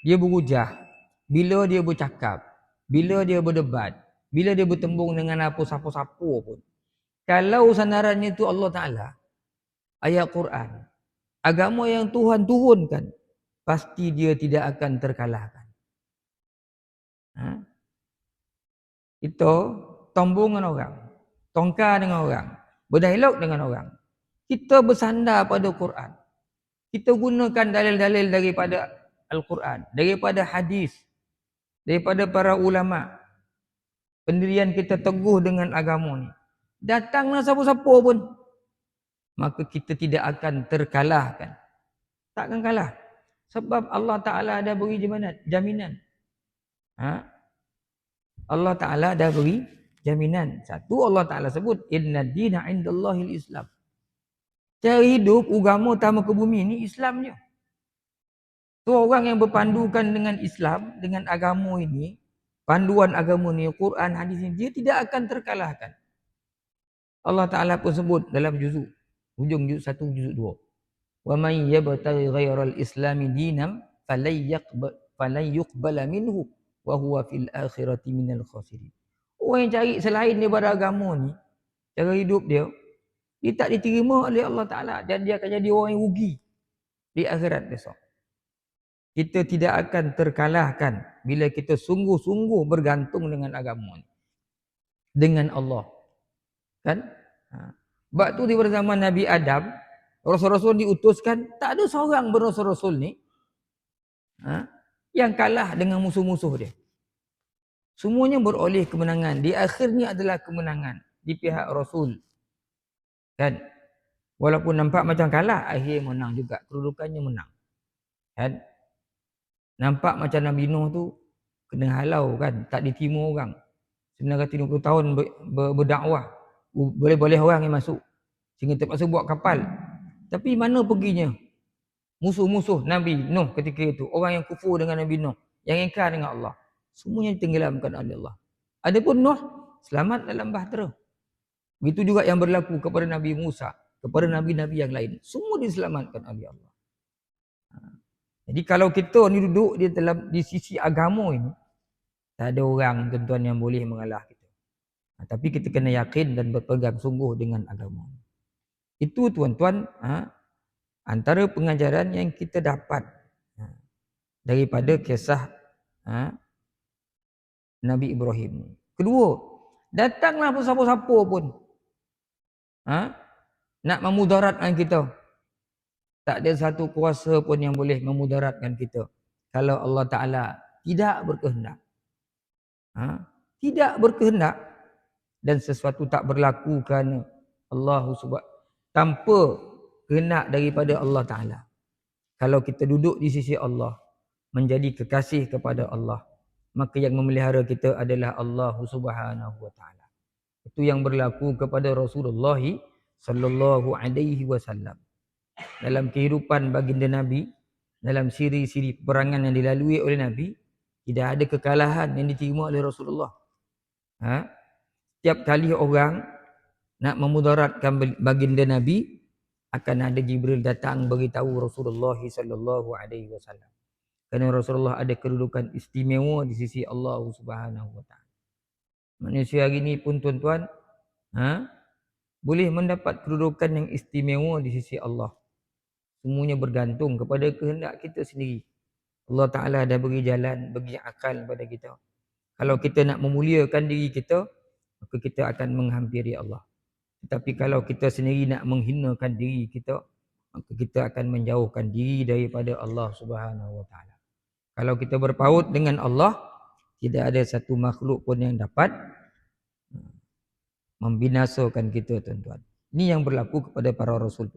dia berhujah, bila dia bercakap, bila dia berdebat, bila dia bertembung dengan apa siapa-siapa pun, kalau sandarannya itu Allah Ta'ala, ayat Quran, agama yang Tuhan turunkan, pasti dia tidak akan terkalahkan. Kita tembung dengan orang, tongkar dengan orang, berdialog dengan orang, kita bersandar pada Quran. Kita gunakan dalil-dalil daripada Al-Quran, daripada hadis, daripada para ulama. Pendirian kita teguh dengan agama ni. Datanglah siapa-siapa pun, maka kita tidak akan terkalahkan. Takkan kalah. Sebab Allah Ta'ala ada beri jaminan. Allah Ta'ala ada beri jaminan. Satu, Allah Ta'ala sebut, Inna dina indallahil Islam. Cara hidup, agama utama ke bumi ni Islam je. So orang yang berpandukan dengan Islam, dengan agama ini, panduan agama ni, Quran, hadis ni, dia tidak akan terkalahkan. Allah Ta'ala pun sebut dalam juzuk, hujung juzuk 1, juzuk 2. Wa man yabtaghi ghairal islami dinam falan yuqbala minhu wa huwa fil akhirati minal khasirin. Orang yang cari selain daripada agama ni, cara hidup dia tak diterima oleh Allah Ta'ala dan dia akan jadi orang yang rugi di akhirat besok. Kita tidak akan terkalahkan bila kita sungguh-sungguh bergantung dengan agama ni, dengan Allah. Kan? Sebab tu di zaman Nabi Adam, Rasul-Rasul diutuskan, tak ada seorang berasul-rasul ni yang kalah dengan musuh-musuh dia. Semuanya beroleh kemenangan. Di akhirnya adalah kemenangan di pihak Rasul. Kan? Walaupun nampak macam kalah, akhirnya menang juga. Kedudukannya menang. Kan? Nampak macam Nabi Nuh tu kena halau kan, tak diterima orang. 930 tahun berdakwah. Boleh-boleh orang yang masuk. Sehingga terpaksa buat kapal. Tapi mana perginya musuh-musuh Nabi Nuh ketika itu? Orang yang kufur dengan Nabi Nuh, yang ingkar dengan Allah. Semuanya ditenggelamkan oleh Allah. Adapun Nuh selamat dalam bahtera. Begitu juga yang berlaku kepada Nabi Musa, kepada nabi-nabi yang lain. Semua diselamatkan oleh Allah. Jadi kalau kita ni duduk di sisi agama ini, tak ada orang tuan-tuan yang boleh mengalah kita. Tapi kita kena yakin dan berpegang sungguh dengan agama. Itu tuan-tuan antara pengajaran yang kita dapat daripada kisah Nabi Ibrahim. Kedua, datanglah siapa-siapa pun nak memudaratkan kita. Tak ada satu kuasa pun yang boleh memudaratkan kita kalau Allah Ta'ala tidak berkehendak. Tidak berkehendak dan sesuatu tak berlaku kerana Allah tanpa kehendak daripada Allah Ta'ala. Kalau kita duduk di sisi Allah, menjadi kekasih kepada Allah, maka yang memelihara kita adalah Allah Subhanahu wa Ta'ala. Itu yang berlaku kepada Rasulullah sallallahu alaihi wasallam. Dalam kehidupan baginda Nabi, dalam siri-siri peperangan yang dilalui oleh Nabi, tidak ada kekalahan yang diterima oleh Rasulullah. Setiap kali orang nak memudaratkan baginda Nabi, akan ada Jibril datang beritahu Rasulullah sallallahu alaihi wasallam. Kerana Rasulullah ada kedudukan istimewa di sisi Allah Subhanahu wa Ta'ala. Manusia hari ini pun tuan-tuan boleh mendapat kedudukan yang istimewa di sisi Allah. Semuanya bergantung kepada kehendak kita sendiri. Allah Ta'ala dah beri jalan, beri akal kepada kita. Kalau kita nak memuliakan diri kita, maka kita akan menghampiri Allah. Tetapi kalau kita sendiri nak menghinakan diri kita, maka kita akan menjauhkan diri daripada Allah Subhanahu wa Ta'ala. Kalau kita berpaut dengan Allah, tidak ada satu makhluk pun yang dapat membinasakan kita, tuan-tuan. Ini yang berlaku kepada para rasul.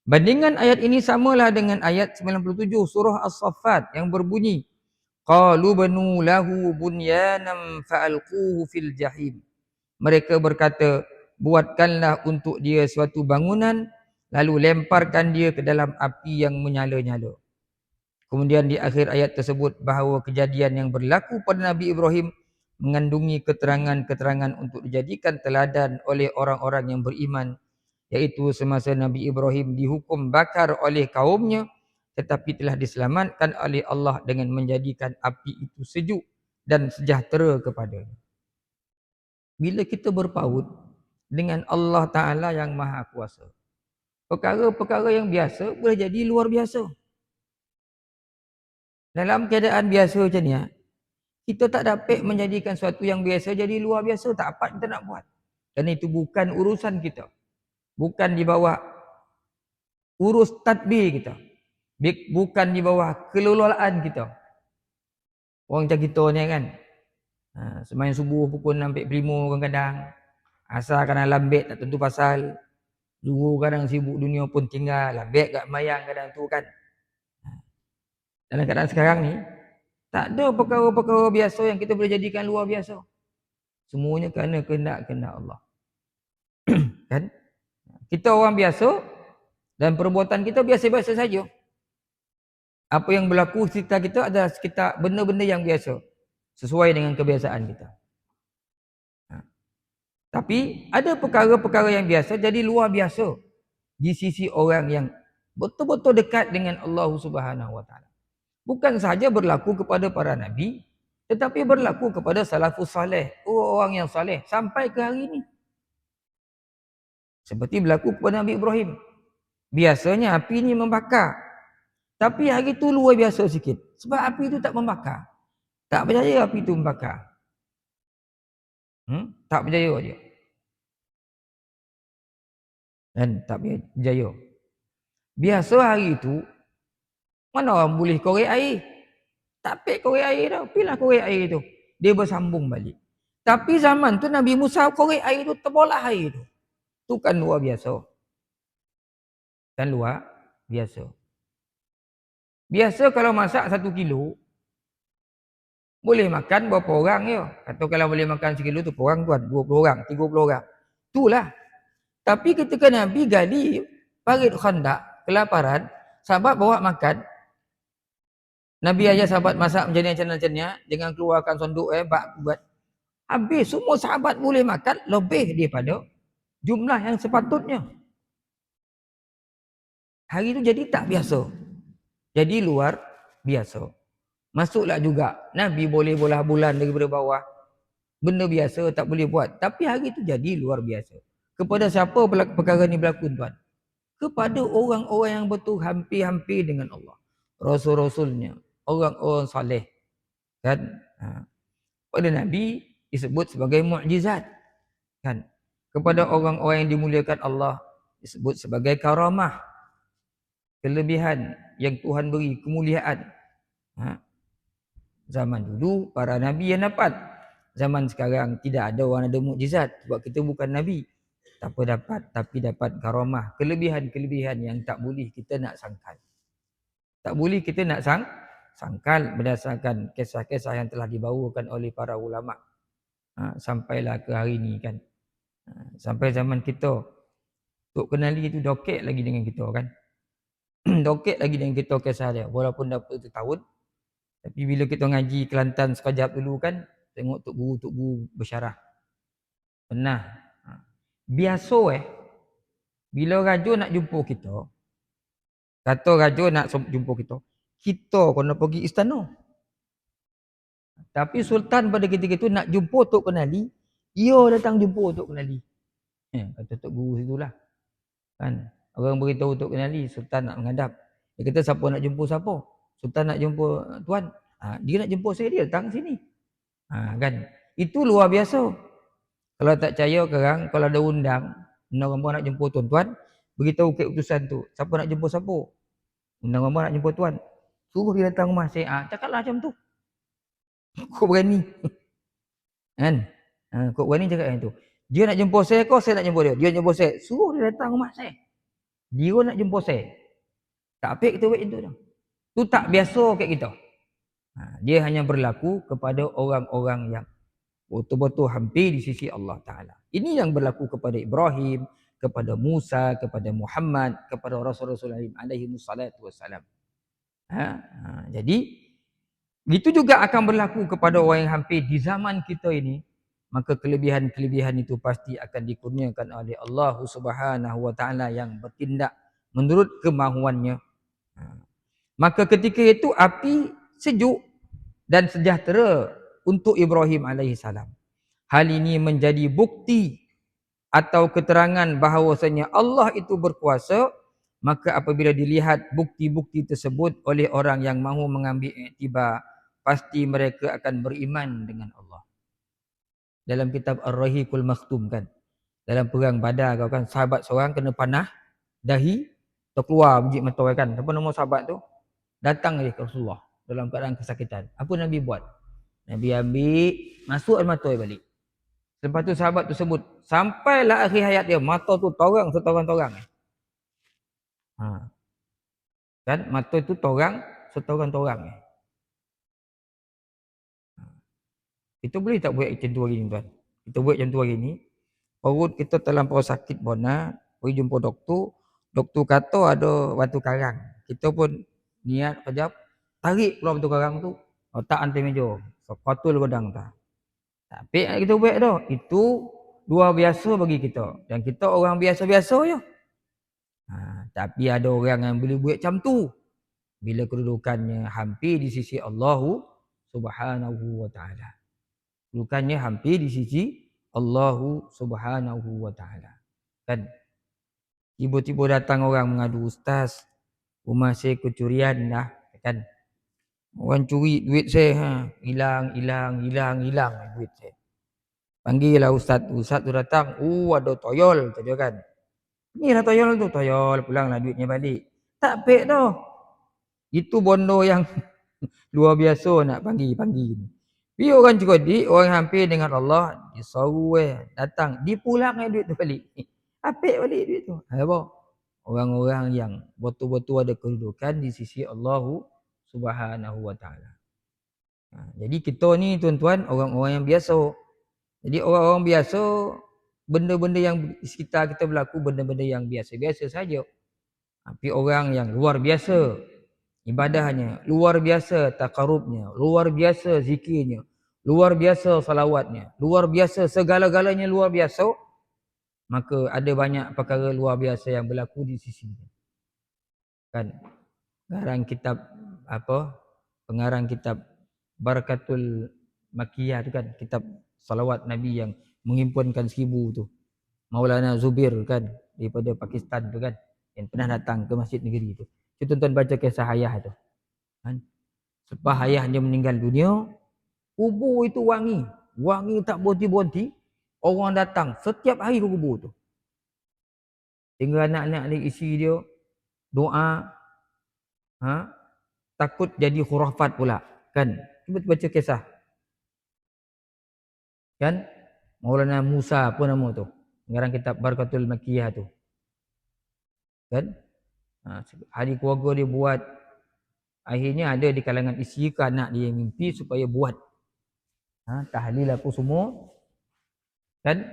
Bandingan ayat ini samalah dengan ayat 97 surah As-Saffat yang berbunyi, qalu banu lahu bunyanan fa'alquhu fil jahim. Mereka berkata, buatkanlah untuk dia suatu bangunan, lalu lemparkan dia ke dalam api yang menyala-nyala. Kemudian di akhir ayat tersebut bahawa kejadian yang berlaku pada Nabi Ibrahim mengandungi keterangan-keterangan untuk dijadikan teladan oleh orang-orang yang beriman, iaitu semasa Nabi Ibrahim dihukum bakar oleh kaumnya, tetapi telah diselamatkan oleh Allah dengan menjadikan api itu sejuk dan sejahtera kepadanya. Bila kita berpaut dengan Allah Ta'ala yang Maha Kuasa, perkara-perkara yang biasa boleh jadi luar biasa. Dalam keadaan biasa macam ni, kita tak dapat menjadikan sesuatu yang biasa jadi luar biasa. Tak apa kita nak buat. Kerana itu bukan urusan kita. Bukan di bawah urus tadbir kita. Bukan di bawah kelolaan kita. Orang macam kita ni kan, semain subuh pukul 6.45 kadang-kadang. Asal kadang lambat tak tentu pasal. Dulu kadang sibuk dunia pun tinggal. Lambat kat mayang kadang tu kan. Dalam keadaan sekarang ni, tak ada perkara-perkara biasa yang kita boleh jadikan luar biasa. Semuanya kerana kehendak-kehendak Allah. Kan? Kita orang biasa dan perbuatan kita biasa-biasa saja. Apa yang berlaku sekitar kita adalah sekitar benda-benda yang biasa. Sesuai dengan kebiasaan kita. Tapi ada perkara-perkara yang biasa jadi luar biasa di sisi orang yang betul-betul dekat dengan Allah Subhanahu wa Ta'ala. Bukan sahaja berlaku kepada para nabi, tetapi berlaku kepada salafus saleh, orang yang saleh sampai ke hari ini. Seperti berlaku kepada Nabi Ibrahim. Biasanya api ini membakar. Tapi hari itu luar biasa sikit. Sebab api itu tak membakar. Tak percaya api itu membakar. Tak percaya dia. Kan tak berjaya. Biasa hari itu mana orang boleh korek air. Tak pek korek air dah. Pilah korek air tu. Dia bersambung balik. Tapi zaman tu Nabi Musa korek air tu terbolah air tu. Tu kan luar biasa. Kan luar biasa. Biasa kalau masak 1 kilo, boleh makan berapa orang je. Atau kalau boleh makan 1 kilo tu orang tuan, 20 orang, 30 orang. Itulah. Tapi ketika Nabi gali parit khandak, kelaparan, sahabat bawa makan. Nabi aja sahabat masak menjadi macam-macamnya, jangan keluarkan sonduk bak buat. Habis semua sahabat boleh makan lebih daripada jumlah yang sepatutnya. Hari itu jadi tak biasa. Jadi luar biasa. Masuklah juga Nabi boleh bola bulan daripada bawah. Benda biasa tak boleh buat. Tapi hari itu jadi luar biasa. Kepada siapa perkara ni berlaku tuan? Kepada orang-orang yang betul hampir-hampir dengan Allah. Rasul-rasulnya. Orang-orang saleh. Kan? Pada Nabi disebut sebagai mukjizat. Kan? Kepada orang-orang yang dimuliakan Allah disebut sebagai karamah. Kelebihan yang Tuhan beri, kemuliaan. Zaman dulu para nabi yang dapat. Zaman sekarang tidak ada orang ada mukjizat sebab kita bukan nabi. Tak apa dapat, tapi dapat karamah, kelebihan-kelebihan yang tak boleh kita nak sangkal. Tak boleh kita nak sangkal berdasarkan kisah-kisah yang telah dibawakan oleh para ulama. Sampailah ke hari ini kan. Sampai zaman kita, Tok Kenali itu dokek lagi dengan kita kan. Dokek lagi dengan kita kisah dia. Walaupun dah 1 tahun. Tapi bila kita ngaji Kelantan sekejap dulu kan, tengok Tok Guru bersyarah. Pernah. Biasa bila raja nak jumpa kita, kata raja nak jumpa kita kena pergi istana. Tapi Sultan pada ketika itu nak jumpa Tok Kenali, dia datang jumpa Tok Kenali. Kata Tok Guru situlah. Kan? Orang beritahu Tok Kenali, Sultan nak menghadap. Dia kata siapa nak jumpa siapa? Sultan nak jumpa tuan. Dia nak jumpa saya, dia datang sini. Kan? Itu luar biasa. Kalau tak percaya sekarang, kalau ada undang, orang nak jumpa tuan-tuan, beritahu ke utusan tu, siapa nak jumpa siapa? Undang orang nak jumpa tuan. Suruh dia datang rumah saya. Cakaplah macam tu. Kau berani. Kan? Kau berani cakap macam tu. Dia nak jumpa saya, saya nak jumpa dia. Dia jumpa saya. Suruh dia datang rumah saya. Dia nak jumpa saya. Tak apa kita buat macam tu. Tu tak biasa kat kita. Dia hanya berlaku kepada orang-orang yang betul-betul hampir di sisi Allah Ta'ala. Ini yang berlaku kepada Ibrahim, kepada Musa, kepada Muhammad, kepada Rasul-Rasul alaihi wassalatu wassalam. Jadi, itu juga akan berlaku kepada orang yang hampir di zaman kita ini. Maka kelebihan-kelebihan itu pasti akan dikurniakan oleh Allah Subhanahu wa Ta'ala yang bertindak menurut kemahuannya. Maka ketika itu api sejuk dan sejahtera untuk Ibrahim alaihissalam. Hal ini menjadi bukti atau keterangan bahawasanya Allah itu berkuasa. Maka apabila dilihat bukti-bukti tersebut oleh orang yang mahu mengambil iktibar, pasti mereka akan beriman dengan Allah. Dalam kitab Ar-Rahiqul Makhtum kan, dalam perang Badar kan, sahabat seorang kena panah dahi, terkeluar biji mata kan. Apa nama sahabat tu? Datang dia ke Rasulullah dalam keadaan kesakitan. Apa Nabi buat? Nabi ambil, masuk mata dia balik. Lepas tu sahabat tu sebut, sampailah akhir hayat dia, mata tu torang setorang-torang. Kan? Mata tu torang setorang-torang. Kita boleh tak buat macam tu hari ni tuan? Kita buat macam tu hari ni. Perut kita terlampau sakit bona, pergi jumpa doktor. Doktor kata ada batu karang. Kita pun niat kejap, tarik keluar batu karang tu, letak antai meja. Kotul godang tu. Tapi kita buat dah. Itu luar biasa bagi kita. Dan kita orang biasa-biasa je. Tapi ada orang yang boleh buat macam tu. Bila kedudukannya hampir di sisi Allah Subhanahu wa Ta'ala. Kedudukannya hampir di sisi Allah Subhanahu wa Ta'ala. Kan? Tiba-tiba datang orang mengadu, Ustaz, rumah saya kecurian dah. Kan? Orang curi duit saya. Hilang duit saya. Panggil lah Ustaz. Ustaz tu datang. Ada toyol. Kan? Ni lah toyol tu, toyol pulanglah duitnya balik. Tak pek tau. Itu bondo yang luar biasa nak panggil. Pi orang cerdik, orang hampir dengan Allah, dia suruh datang, dipulang duit tu balik. Apik balik duit tu. Apa? Orang-orang yang betul-betul ada kedudukan di sisi Allah Subhanahu wa taala. Jadi kita ni tuan-tuan orang-orang yang biasa. Jadi orang-orang biasa, benda-benda yang di sekitar kita berlaku benda-benda yang biasa-biasa saja. Tapi orang yang luar biasa ibadahnya, luar biasa taqarrubnya, luar biasa zikirnya, luar biasa salawatnya, luar biasa segala-galanya luar biasa, maka ada banyak perkara luar biasa yang berlaku di sisinya. Kan? Pengarang kitab Barakatul Makiyah tu kan, kitab salawat Nabi yang menghimpunkan 1000 tu. Maulana Zubir kan, daripada Pakistan tu kan, yang pernah datang ke Masjid Negeri tu. Tuan-tuan baca kisah ayah tu. Kan? Selepas ayah dia meninggal dunia, kubur itu wangi. Wangi tak berhenti-berhenti. Orang datang setiap hari ke kubur tu. Hingga anak-anak dia isi dia doa, takut jadi khurafat pula. Kan? Cuba baca kisah. Kan? Maulana Musa apa nama tu? Pengarang kitab Barakatul Makiyah tu. Kan? Hari keluarga dia buat, akhirnya ada di kalangan isteri ke anak dia yang mimpi supaya buat tahlil apa semua. Kan?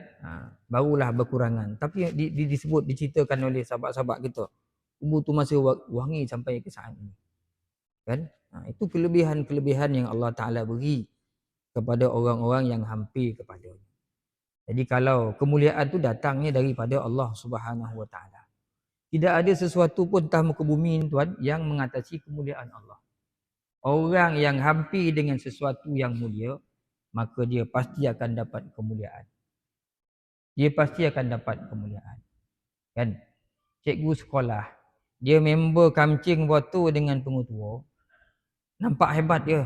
Barulah berkurangan. Tapi disebut, diceritakan oleh sahabat-sahabat kita, kubur tu masih wangi sampai ke saat ini. Kan? Itu kelebihan-kelebihan yang Allah Ta'ala beri kepada orang-orang yang hampir kepada. Jadi kalau kemuliaan tu datangnya daripada Allah Subhanahu Wa Ta'ala. Tidak ada sesuatu pun entah muka bumi ni tuan yang mengatasi kemuliaan Allah. Orang yang hampir dengan sesuatu yang mulia, maka dia pasti akan dapat kemuliaan. Dia pasti akan dapat kemuliaan. Kan? Cikgu sekolah, dia member kamcing batu dengan pengutua. Nampak hebat dia.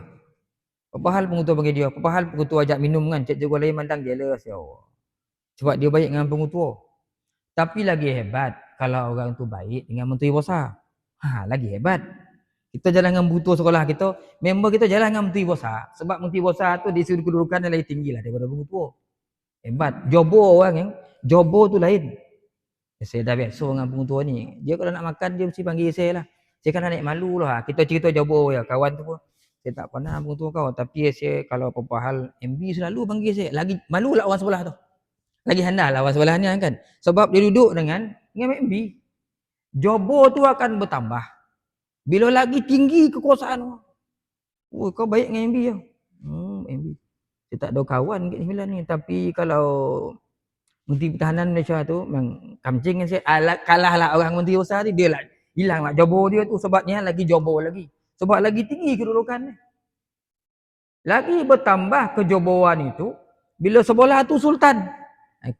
Apa hal pengutua bagi dia? Apa hal pengutua ajak minum kan? Cikgu lain mandang jealous ya Allah. Sebab dia baik dengan pengutua. Tapi lagi hebat kalau orang tu baik dengan menteri besar. Lagi hebat. Kita jalan dengan butuh sekolah kita, member kita jalan dengan menteri besar. Sebab menteri besar tu di sudut kedudukan yang lebih tinggi lah daripada pengutua. Hebat. Jobo orang yang jobo tu lain. Saya dah biasa dengan pengutua ni. Dia kalau nak makan dia mesti panggil saya lah. Saya kan naik malu lah. Kita cerita jobo ya kawan tu pun. Saya tak pernah pengutua kau. Tapi saya kalau apa-apa hal MB selalu panggil saya. Lagi malu lah orang sebelah tu. Lagi handal lah orang sebelah ni kan. Sebab dia duduk dengan MB. Jobo tu akan bertambah. Bila lagi tinggi kekuasaan. Oh, kau baik dengan MB ya. MB. Saya tak ada kawan kat sembilan ni. Tapi kalau Menteri Pertahanan Malaysia tu memang kamcing saya kalah lah orang menteri besar ni, dia lah hilang lah jobo dia tu sebabnya lagi jobo lagi. Sebab lagi tinggi kedudukan ni. Lagi bertambah kejoboan itu bila sebelah tu sultan.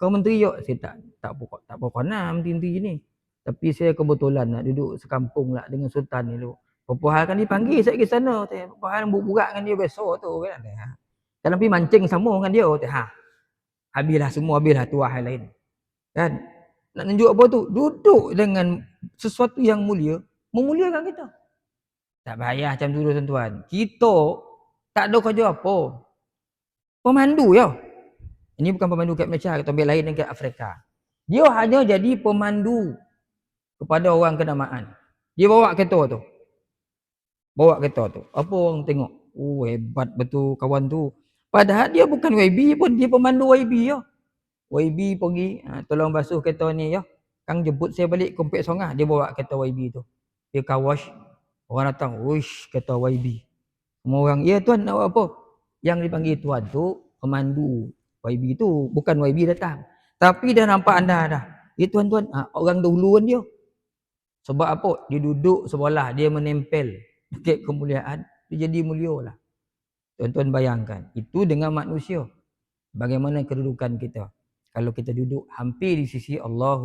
Kau menteri yo, saya tak pokok nak menteri-menteri ni. Tapi saya kebetulan nak duduk sekampung lah dengan sultan ni lu. Apa hal kan dipanggil saya ke sana, apa hal burak dengan dia besok tu kan. Kalau pergi mancing sama dengan dia, habislah semua, habislah tuah yang lain. Kan? Nak tunjuk apa tu? Duduk dengan sesuatu yang mulia, memuliakan kita. Tak payah macam tu tuan-tuan. Kita tak ada kerja apa. Pemandu ya. Ini bukan pemandu kat Malaysia, kita ambil lain dekat Afrika. Dia hanya jadi pemandu kepada orang kenamaan. Dia bawa kereta tu. Apa orang tengok? Oh, hebat betul kawan tu. Padahal dia bukan YB pun, dia pemandu YB ya. YB pergi, tolong basuh kereta ni ya. Kang jemput saya balik Kompek Songah, dia bawa kereta YB tu. Dia car wash. Orang datang, "Uish, kereta YB." Semua orang, "Ya tuan, nak buat apa?" Yang dipanggil tuan tu pemandu YB tu, bukan YB datang. Tapi dah nampak anda dah. "Ya tuan-tuan, orang dahuluan dia." Sebab apa? Dia duduk sebelah, dia menempel dekat kemuliaan, dia jadi mulia lah. Tuan-tuan bayangkan, itu dengan manusia. Bagaimana kedudukan kita kalau kita duduk hampir di sisi Allah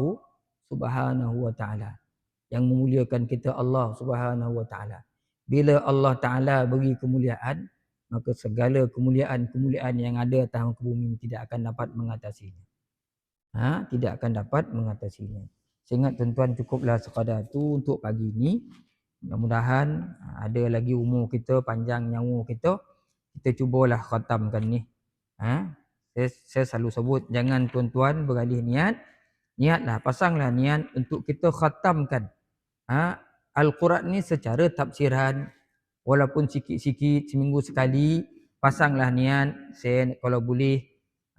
Subhanahu wa taala. Yang memuliakan kita Allah Subhanahu wa taala. Bila Allah Taala beri kemuliaan, maka segala kemuliaan-kemuliaan yang ada atas muka bumi tidak akan dapat mengatasinya. Tidak akan dapat mengatasinya. Saya ingat tuan-tuan cukuplah sekadar tu untuk pagi ni. Mudah-mudahan ada lagi umur kita, panjang nyawa kita cubalah khatamkan ni. Saya selalu sebut, jangan tuan-tuan beralih niat. Niatlah, pasanglah niat untuk kita khatamkan Al-Quran ni secara tafsiran. Walaupun sikit-sikit, seminggu sekali, pasanglah niat. Saya kalau boleh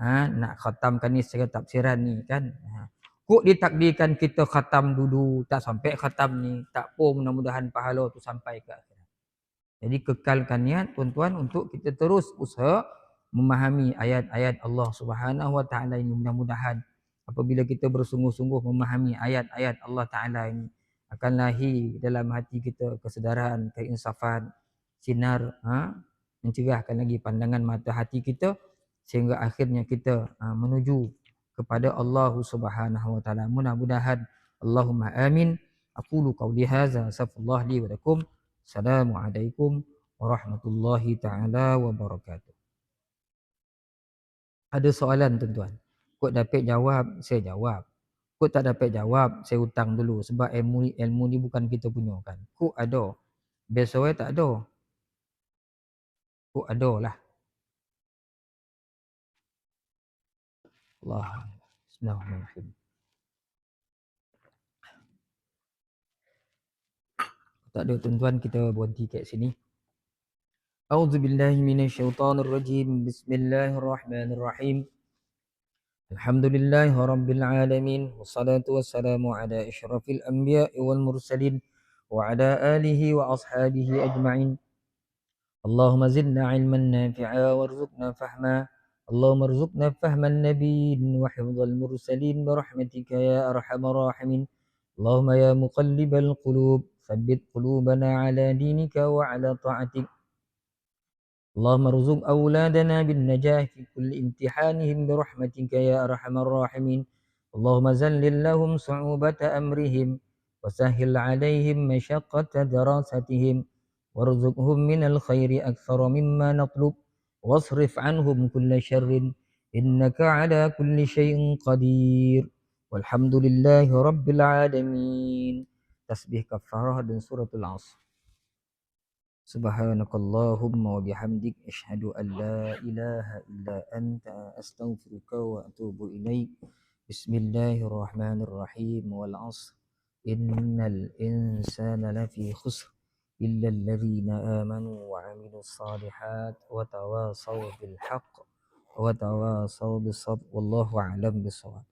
nak khatamkan ni secara tafsiran ni kan. Kok ditakdirkan kita khatam dulu, tak sampai khatam ni, tak apa, mudah-mudahan pahala tu sampai ke akhirat. Jadi kekalkan niat tuan-tuan untuk kita terus usaha memahami ayat-ayat Allah Subhanahu Wa Taala ini. Mudah-mudahan apabila kita bersungguh-sungguh memahami ayat-ayat Allah Taala ini, akan lahir dalam hati kita kesedaran, keinsafan, sinar mencerahkan lagi pandangan mata hati kita, sehingga akhirnya kita menuju kepada Allah Subhanahu Wa Taala. Mudah-mudahan. Allahumma amin. Aqulu qawli hadza, astaghfirullah li wa lakum. Assalamualaikum warahmatullahi taala wabarakatuh. Ada soalan tuan-tuan? Kok dapat jawab, saya jawab. Kok tak dapat jawab, saya hutang dulu, sebab ilmu ni bukan kita punya kan. Kok ada. Biasanya tak ada. Kok ada lah. Allah. Bismillahirrahmanirrahim. Tak ada tuan-tuan, kita berhenti kat sini. A'udzubillahi minasyaitonirrajim. Bismillahirrahmanirrahim. Alhamdulillahi rabbil alamin. Wassalatu wassalamu ala asyrafil anbiya'i wal mursalin wa ala alihi wa ashabihi ajma'in. Allahumma zidna ilman nafi'a warzuqna fahma. Allahumma rzuqna fahman nabiyyin wa hifdzal mursalin birahmatika ya arhamar rahimin. Allahumma ya muqallibal qulub, tsabbit qulubana ala dinika wa ala ta'atik. اللهم ارزق أولادنا بالنجاح في كل امتحانهم برحمتك يا أرحم الراحمين. اللهم زلل لهم صعوبة أمرهم وسهل عليهم مشقة دراستهم وارزقهم من الخير أكثر مما نطلب واصرف عنهم كل شر إنك على كل شيء قدير والحمد لله رب العالمين. Tasbih kafarah dan suratul Asr. Subhanakallahumma wa bihamdik asyhadu an la ilaha illa anta astaghfiruka wa atubu ilaik. Bismillahirrahmanirrahim. Wal 'ashr innal insana lafi khusr illa alladhina amanu wa 'amilus salihat wa tawasaw bil haqq wa tawasaw bis sabr. Wallahu a'lam bissawab.